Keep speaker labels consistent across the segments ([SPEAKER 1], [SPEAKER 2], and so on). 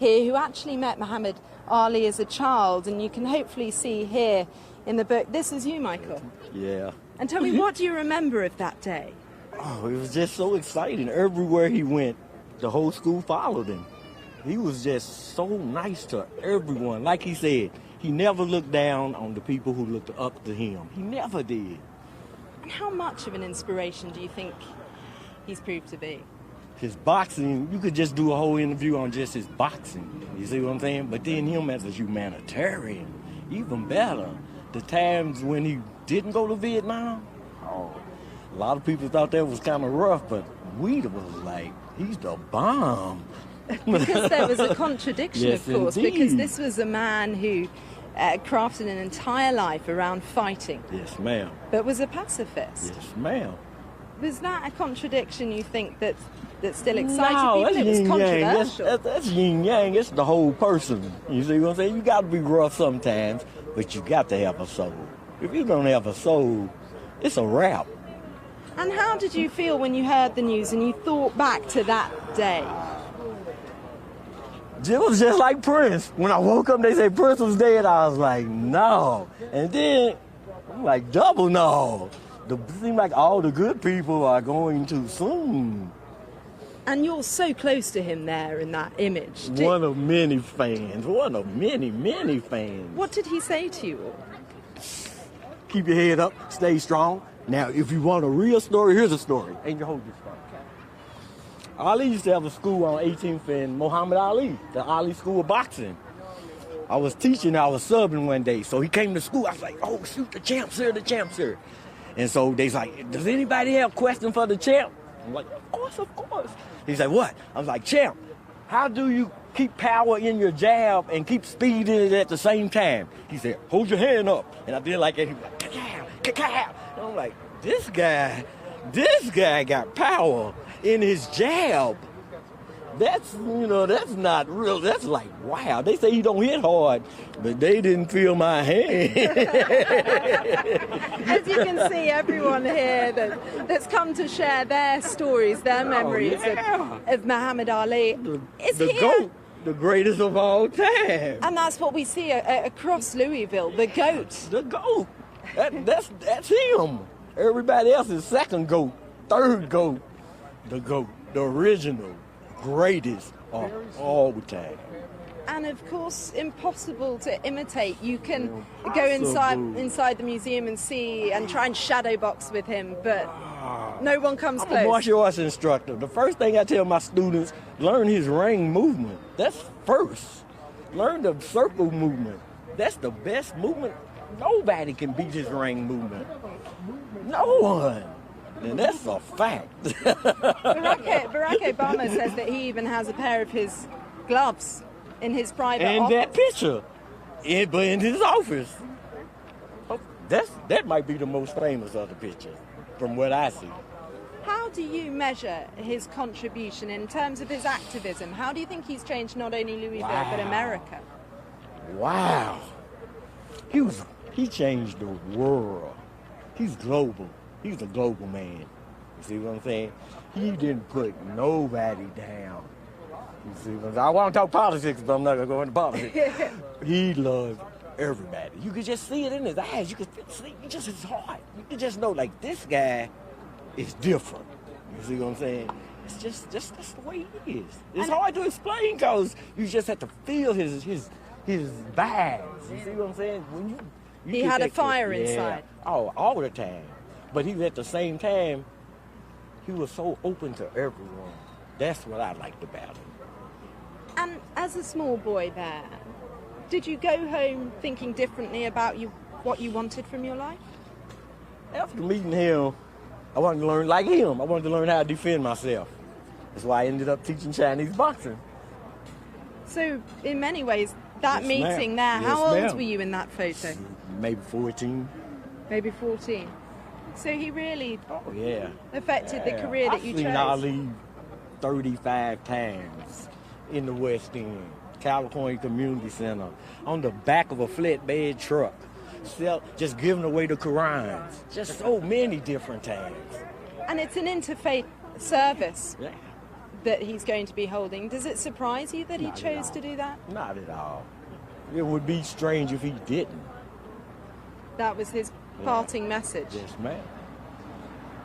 [SPEAKER 1] here who actually met Muhammad Ali as a child, and you can hopefully see here in the book. This is you, Michael.
[SPEAKER 2] Yeah.
[SPEAKER 1] And tell me, what do you remember of that day?
[SPEAKER 2] Oh, it was just so exciting. Everywhere he went, the whole school followed him. He was just so nice to everyone. Like he said, he never looked down on the people who looked up to him. He never did.
[SPEAKER 1] And how much of an inspiration do you think he's proved to be?
[SPEAKER 2] His boxing, you could just do a whole interview on just his boxing. You see what I'm saying? But then him as a humanitarian, even better. The times when he didn't go to Vietnam, a lot of people thought that was kind of rough, but we was like, he's the bomb.
[SPEAKER 1] Because there was a contradiction,
[SPEAKER 2] yes,
[SPEAKER 1] of course,
[SPEAKER 2] indeed.
[SPEAKER 1] because this was a man who crafted an entire life around fighting.
[SPEAKER 2] Yes, ma'am.
[SPEAKER 1] But was a pacifist.
[SPEAKER 2] Yes, ma'am.
[SPEAKER 1] Was that a contradiction you think that still excited
[SPEAKER 2] No,
[SPEAKER 1] people?
[SPEAKER 2] that's
[SPEAKER 1] It was
[SPEAKER 2] yin yang.
[SPEAKER 1] controversial.
[SPEAKER 2] That's yin yang. It's the whole person. You see what I'm saying? You got to be rough sometimes, but you got to have a soul. If you don't have a soul, it's a wrap.
[SPEAKER 1] And how did you feel when you heard the news and you thought back to that day?
[SPEAKER 2] It was just like Prince. When I woke up, they said Prince was dead. I was like, no. And then, I'm like, double no. It seems like all the good people are going too soon.
[SPEAKER 1] And you're so close to him there in that image.
[SPEAKER 2] One of many fans. One of many, many fans.
[SPEAKER 1] What did he say to you all?
[SPEAKER 2] Keep your head up. Stay strong. Now, if you want a real story, here's a story. And you hold this story. Ali used to have a school on 18th and Muhammad Ali, the Ali School of Boxing. I was teaching, I was subbing one day. So he came to school. I was like, oh, shoot, the champ's here, the champ's here. And so they's like, does anybody have a question for the champ? I'm like, of course, of course. He's like, what? I was like, champ, how do you keep power in your jab and keep speed in it at the same time? He said, hold your hand up. And I did like that. He was like, ka-cow, ka-cow. And I'm like, this guy got power in his jab. That's, that's not real. That's like, wow. They say he don't hit hard, but they didn't feel my hand.
[SPEAKER 1] As you can see, everyone here that's come to share their stories, their memories of Muhammad Ali is
[SPEAKER 2] the
[SPEAKER 1] here.
[SPEAKER 2] GOAT, the greatest of all time.
[SPEAKER 1] And that's what we see across Louisville, the GOAT.
[SPEAKER 2] The GOAT. That's him. Everybody else is second GOAT, third GOAT. The GOAT, the original, greatest of all time.
[SPEAKER 1] And of course, impossible to imitate. You can go inside the museum and see and try and shadow box with him, but no one comes
[SPEAKER 2] I'm
[SPEAKER 1] close.
[SPEAKER 2] a martial arts instructor. The first thing I tell my students, learn his ring movement. That's first. Learn the circle movement. That's the best movement. Nobody can beat his ring movement. No one. And that's a fact.
[SPEAKER 1] Barack Obama says that he even has a pair of his gloves in his private office.
[SPEAKER 2] And that picture, but in his office. Oh, that might be the most famous of the pictures, from what I see.
[SPEAKER 1] How do you measure his contribution in terms of his activism? How do you think he's changed not only Louisville, but America?
[SPEAKER 2] Wow. He changed the world. He's global. He's a global man. You see what I'm saying? He didn't put nobody down. You see what I'm saying? I want to talk politics, but I'm not going to go into politics. He loved everybody. You could just see it in his eyes. You could see it just his heart. You could just know, like, this guy is different. You see what I'm saying? It's just that's the way he is. It's hard to explain because you just have to feel his vibes. You see what I'm saying? When you
[SPEAKER 1] he had a fire inside.
[SPEAKER 2] Oh, all the time. But he at the same time, he was so open to everyone. That's what I liked about him.
[SPEAKER 1] And as a small boy there, did you go home thinking differently about what you wanted from your life?
[SPEAKER 2] After meeting him, I wanted to learn like him. I wanted to learn how to defend myself. That's why I ended up teaching Chinese boxing.
[SPEAKER 1] So, in many ways, that
[SPEAKER 2] Yes,
[SPEAKER 1] meeting
[SPEAKER 2] ma'am.
[SPEAKER 1] there, how
[SPEAKER 2] Yes,
[SPEAKER 1] old
[SPEAKER 2] ma'am.
[SPEAKER 1] were you in that photo?
[SPEAKER 2] Maybe 14.
[SPEAKER 1] Maybe 14. So he really
[SPEAKER 2] Oh, yeah.
[SPEAKER 1] affected the career that you
[SPEAKER 2] I've seen
[SPEAKER 1] chose.
[SPEAKER 2] Ali 35 times in the West End, California Community Center, on the back of a flatbed truck, just giving away the Qurans. Just so many different times.
[SPEAKER 1] And it's an interfaith service.
[SPEAKER 2] Yeah.
[SPEAKER 1] that he's going to be holding. Does it surprise you that he chose to do that?
[SPEAKER 2] Not at all. It would be strange if he didn't.
[SPEAKER 1] That was his parting message.
[SPEAKER 2] Yes, ma'am.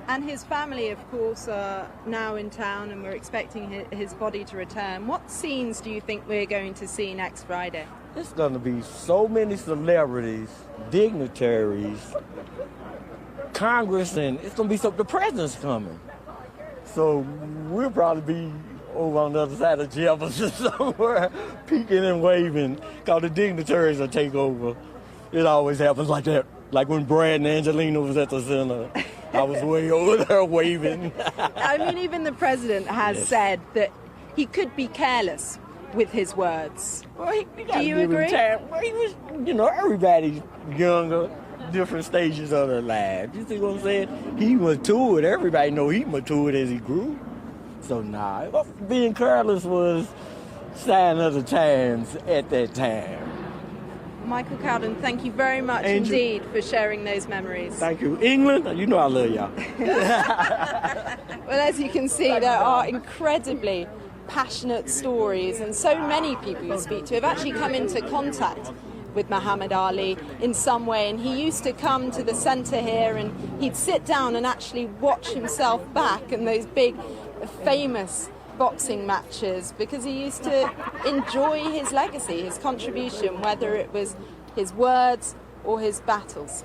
[SPEAKER 1] And his family, of course, are now in town, and we're expecting his body to return. What scenes do you think we're going to see next Friday?
[SPEAKER 2] It's going to be so many celebrities, dignitaries, Congress, and it's going to be the president's coming. So we'll probably be over on the other side of Jefferson somewhere, peeking and waving, because the dignitaries will take over. It always happens like that. Like when Brad and Angelina was at the center, I was way over there waving.
[SPEAKER 1] I mean, even the president has said that he could be careless with his words.
[SPEAKER 2] Well, he
[SPEAKER 1] do you agree?
[SPEAKER 2] Well, he was, everybody's younger, different stages of their lives. You see what I'm saying? He matured. Everybody know he matured as he grew. So being careless was sign of the times at that time.
[SPEAKER 1] Michael Cowden, thank you very much indeed for sharing those memories.
[SPEAKER 2] Thank you. England, you know I love y'all.
[SPEAKER 1] Well, as you can see, there are incredibly passionate stories, and so many people you speak to have actually come into contact with Muhammad Ali in some way. And he used to come to the centre here and he'd sit down and actually watch himself back in those big, famous boxing matches, because he used to enjoy his legacy, his contribution, whether it was his words or his battles.